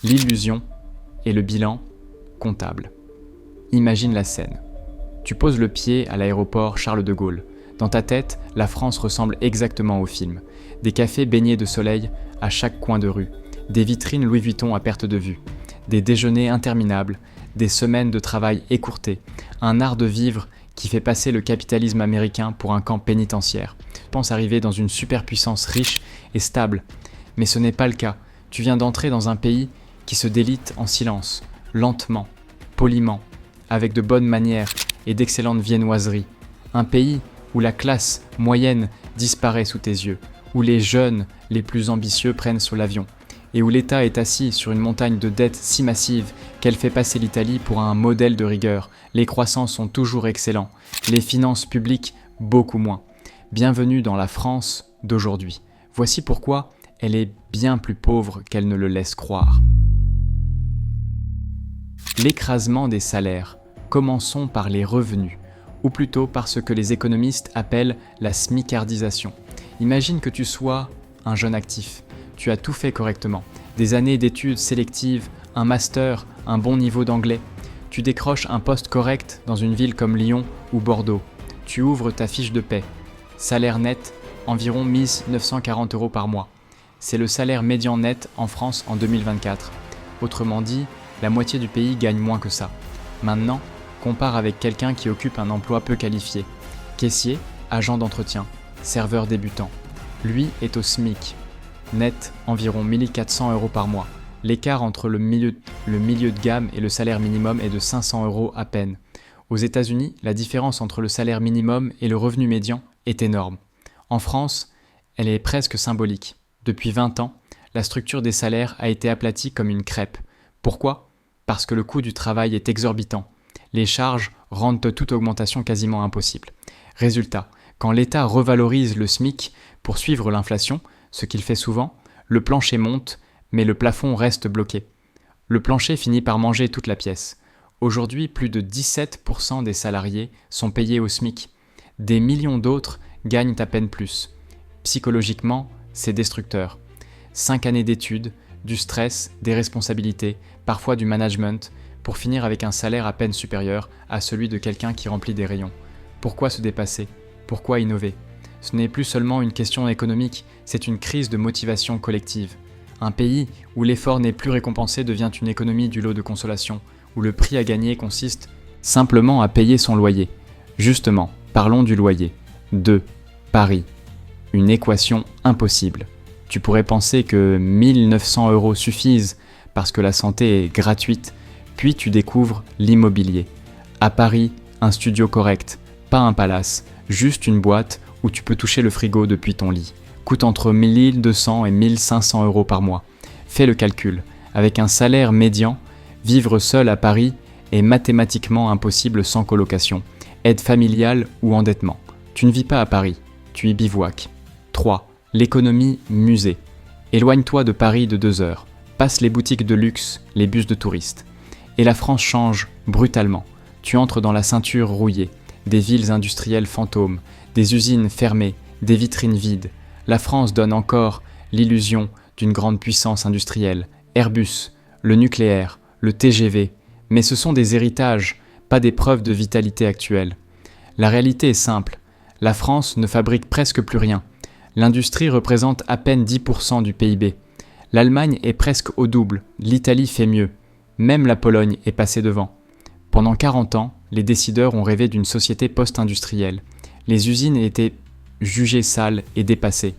L'illusion et le bilan comptable. Imagine la scène. Tu poses le pied à l'aéroport Charles de Gaulle. Dans ta tête, la France ressemble exactement au film. Des cafés baignés de soleil à chaque coin de rue, des vitrines Louis Vuitton à perte de vue, des déjeuners interminables, des semaines de travail écourtées, un art de vivre qui fait passer le capitalisme américain pour un camp pénitentiaire. Tu penses arriver dans une superpuissance riche et stable, mais ce n'est pas le cas. Tu viens d'entrer dans un pays qui se délite en silence, lentement, poliment, avec de bonnes manières et d'excellentes viennoiseries. Un pays où la classe moyenne disparaît sous tes yeux, où les jeunes les plus ambitieux prennent sur l'avion, et où l'État est assis sur une montagne de dettes si massive qu'elle fait passer l'Italie pour un modèle de rigueur. Les croissants sont toujours excellents, les finances publiques beaucoup moins. Bienvenue dans la France d'aujourd'hui. Voici pourquoi elle est bien plus pauvre qu'elle ne le laisse croire. L'écrasement des salaires. Commençons par les revenus, ou plutôt par ce que les économistes appellent la smicardisation. Imagine que tu sois un jeune actif. Tu as tout fait correctement. Des années d'études sélectives, un master, un bon niveau d'anglais. Tu décroches un poste correct dans une ville comme Lyon ou Bordeaux. Tu ouvres ta fiche de paie. Salaire net, environ 1 940 € par mois. C'est le salaire médian net en France en 2024. Autrement dit, la moitié du pays gagne moins que ça. Maintenant, compare avec quelqu'un qui occupe un emploi peu qualifié. Caissier, agent d'entretien, serveur débutant. Lui est au SMIC. Net, environ 1 400 € par mois. L'écart entre le milieu de gamme et le salaire minimum est de 500 € à peine. Aux États-Unis, la différence entre le salaire minimum et le revenu médian est énorme. En France, elle est presque symbolique. Depuis 20 ans, la structure des salaires a été aplatie comme une crêpe. Pourquoi ? Parce que le coût du travail est exorbitant. Les charges rendent toute augmentation quasiment impossible. Résultat, quand l'État revalorise le SMIC pour suivre l'inflation, ce qu'il fait souvent, le plancher monte, mais le plafond reste bloqué. Le plancher finit par manger toute la pièce. Aujourd'hui, plus de 17% des salariés sont payés au SMIC. Des millions d'autres gagnent à peine plus. Psychologiquement, c'est destructeur. 5 années d'études, du stress, des responsabilités, parfois du management, pour finir avec un salaire à peine supérieur à celui de quelqu'un qui remplit des rayons. Pourquoi se dépasser ? Pourquoi innover ? Ce n'est plus seulement une question économique, c'est une crise de motivation collective. Un pays où l'effort n'est plus récompensé devient une économie du lot de consolation, où le prix à gagner consiste simplement à payer son loyer. Justement, parlons du loyer. 2. Paris. Une équation impossible. Tu pourrais penser que 1 900 € suffisent parce que la santé est gratuite, puis tu découvres l'immobilier. À Paris, un studio correct, pas un palace, juste une boîte où tu peux toucher le frigo depuis ton lit. Coûte entre 1 200 et 1 500 € par mois. Fais le calcul. Avec un salaire médian, vivre seul à Paris est mathématiquement impossible sans colocation, aide familiale ou endettement. Tu ne vis pas à Paris, tu y bivouaques. 3. L'économie musée. Éloigne-toi de Paris de 2 heures. Passe les boutiques de luxe, les bus de touristes. Et la France change brutalement. Tu entres dans la ceinture rouillée, des villes industrielles fantômes, des usines fermées, des vitrines vides. La France donne encore l'illusion d'une grande puissance industrielle. Airbus, le nucléaire, le TGV. Mais ce sont des héritages, pas des preuves de vitalité actuelle. La réalité est simple. La France ne fabrique presque plus rien. L'industrie représente à peine 10% du PIB. L'Allemagne est presque au double, l'Italie fait mieux. Même la Pologne est passée devant. Pendant 40 ans, les décideurs ont rêvé d'une société post-industrielle. Les usines étaient jugées sales et dépassées.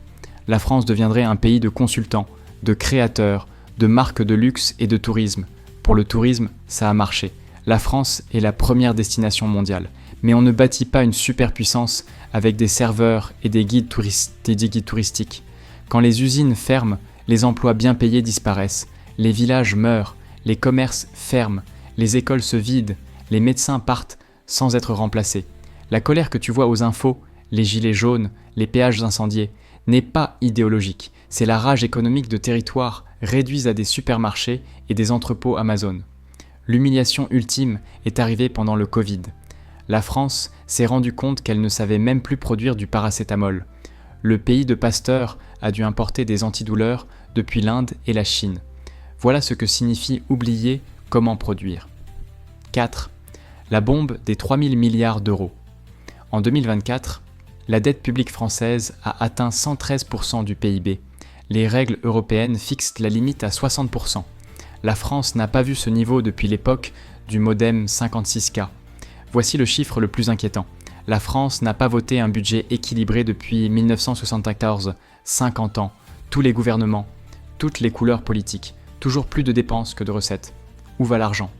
La France deviendrait un pays de consultants, de créateurs, de marques de luxe et de tourisme. Pour le tourisme, ça a marché. La France est la première destination mondiale. Mais on ne bâtit pas une superpuissance avec des serveurs et des guides touristiques. Quand les usines ferment, les emplois bien payés disparaissent, les villages meurent, les commerces ferment, les écoles se vident, les médecins partent sans être remplacés. La colère que tu vois aux infos, les gilets jaunes, les péages incendiés, n'est pas idéologique, c'est la rage économique de territoires réduits à des supermarchés et des entrepôts Amazon. L'humiliation ultime est arrivée pendant le Covid. La France s'est rendue compte qu'elle ne savait même plus produire du paracétamol. Le pays de Pasteur a dû importer des antidouleurs depuis l'Inde et la Chine. Voilà ce que signifie oublier comment produire. 4. La bombe des 3000 milliards d'euros. En 2024, la dette publique française a atteint 113% du PIB. Les règles européennes fixent la limite à 60%. La France n'a pas vu ce niveau depuis l'époque du modem 56K. Voici le chiffre le plus inquiétant. La France n'a pas voté un budget équilibré depuis 1974, 50 ans, tous les gouvernements, toutes les couleurs politiques, toujours plus de dépenses que de recettes. Où va l'argent ?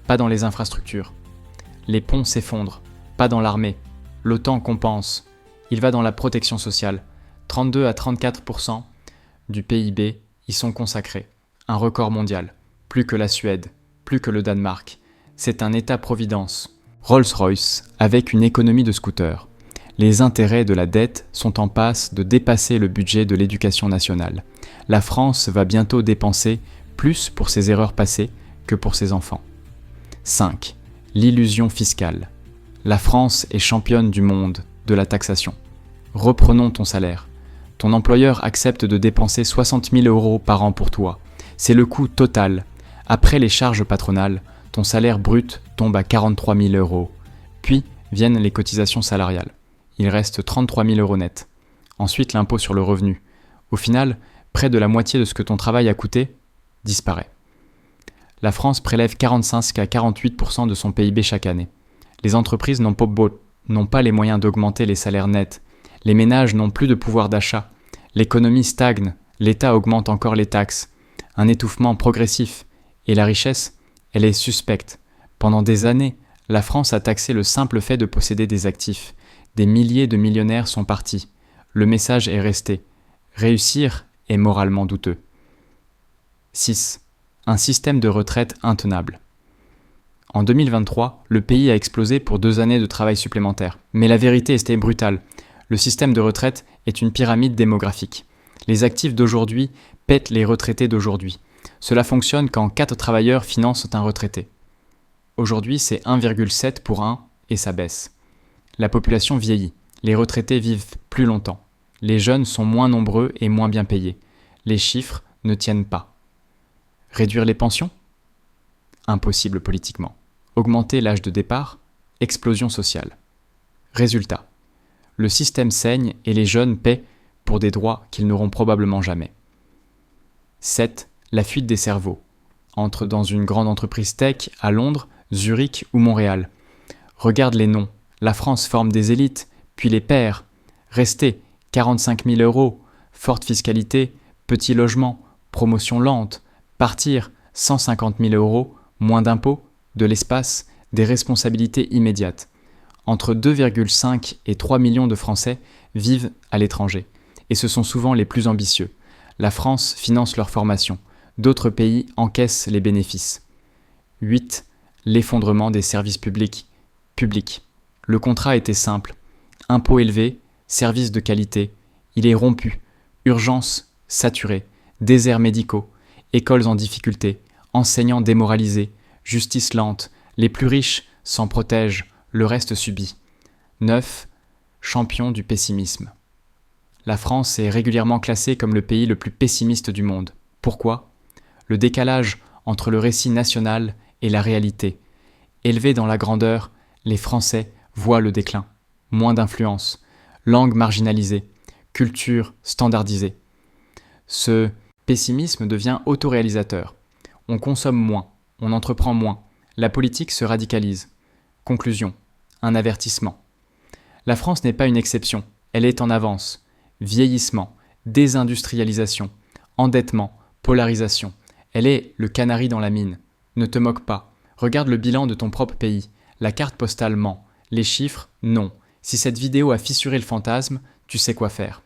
Pas dans les infrastructures. Les ponts s'effondrent, pas dans l'armée. L'OTAN compense. Il va dans la protection sociale. 32 à 34% du PIB y sont consacrés. Un record mondial. Plus que la Suède, plus que le Danemark. C'est un État-providence. Rolls-Royce avec une économie de scooters. Les intérêts de la dette sont en passe de dépasser le budget de l'éducation nationale. La France va bientôt dépenser plus pour ses erreurs passées que pour ses enfants. 5. L'illusion fiscale. La France est championne du monde de la taxation. Reprenons ton salaire. Ton employeur accepte de dépenser 60 000 € par an pour toi. C'est le coût total. Après les charges patronales, ton salaire brut tombe à 43 000 €. Puis viennent les cotisations salariales. Il reste 33 000 € net. Ensuite, l'impôt sur le revenu. Au final, près de la moitié de ce que ton travail a coûté disparaît. La France prélève 45 à 48% de son PIB chaque année. Les entreprises n'ont pas les moyens d'augmenter les salaires nets. Les ménages n'ont plus de pouvoir d'achat. L'économie stagne. L'État augmente encore les taxes. Un étouffement progressif. Et la richesse, elle est suspecte. Pendant des années, la France a taxé le simple fait de posséder des actifs. Des milliers de millionnaires sont partis. Le message est resté. Réussir est moralement douteux. 6. Un système de retraite intenable. En 2023, le pays a explosé pour 2 années de travail supplémentaire. Mais la vérité était brutale. Le système de retraite est une pyramide démographique. Les actifs d'aujourd'hui pètent les retraités d'aujourd'hui. Cela fonctionne quand 4 travailleurs financent un retraité. Aujourd'hui, c'est 1,7 pour 1 et ça baisse. La population vieillit. Les retraités vivent plus longtemps. Les jeunes sont moins nombreux et moins bien payés. Les chiffres ne tiennent pas. Réduire les pensions ? Impossible politiquement. Augmenter l'âge de départ ? Explosion sociale. Résultat. Le système saigne et les jeunes paient pour des droits qu'ils n'auront probablement jamais. 7. La fuite des cerveaux. Entre dans une grande entreprise tech à Londres, Zurich ou Montréal. Regarde les noms. La France forme des élites, puis les perd. Restez, 45 000 €, forte fiscalité, petit logement, promotion lente. Partir, 150 000 €, moins d'impôts, de l'espace, des responsabilités immédiates. Entre 2,5 et 3 millions de Français vivent à l'étranger, et ce sont souvent les plus ambitieux. La France finance leur formation, d'autres pays encaissent les bénéfices. 8. L'effondrement des services publics. Le contrat était simple. Impôts élevés, services de qualité. Il est rompu. Urgences saturées. Déserts médicaux. Écoles en difficulté. Enseignants démoralisés. Justice lente. Les plus riches s'en protègent. Le reste subit. 9. Champion du pessimisme. La France est régulièrement classée comme le pays le plus pessimiste du monde. Pourquoi ? Le décalage entre le récit national et la réalité. Élevés dans la grandeur, les Français voient le déclin. Moins d'influence, langue marginalisée, culture standardisée. Ce pessimisme devient autoréalisateur. On consomme moins, on entreprend moins. La politique se radicalise. Conclusion, un avertissement. La France n'est pas une exception, elle est en avance. Vieillissement, désindustrialisation, endettement, polarisation. Elle est le canari dans la mine. Ne te moque pas. Regarde le bilan de ton propre pays. La carte postale ment. Les chiffres, non. Si cette vidéo a fissuré le fantasme, tu sais quoi faire.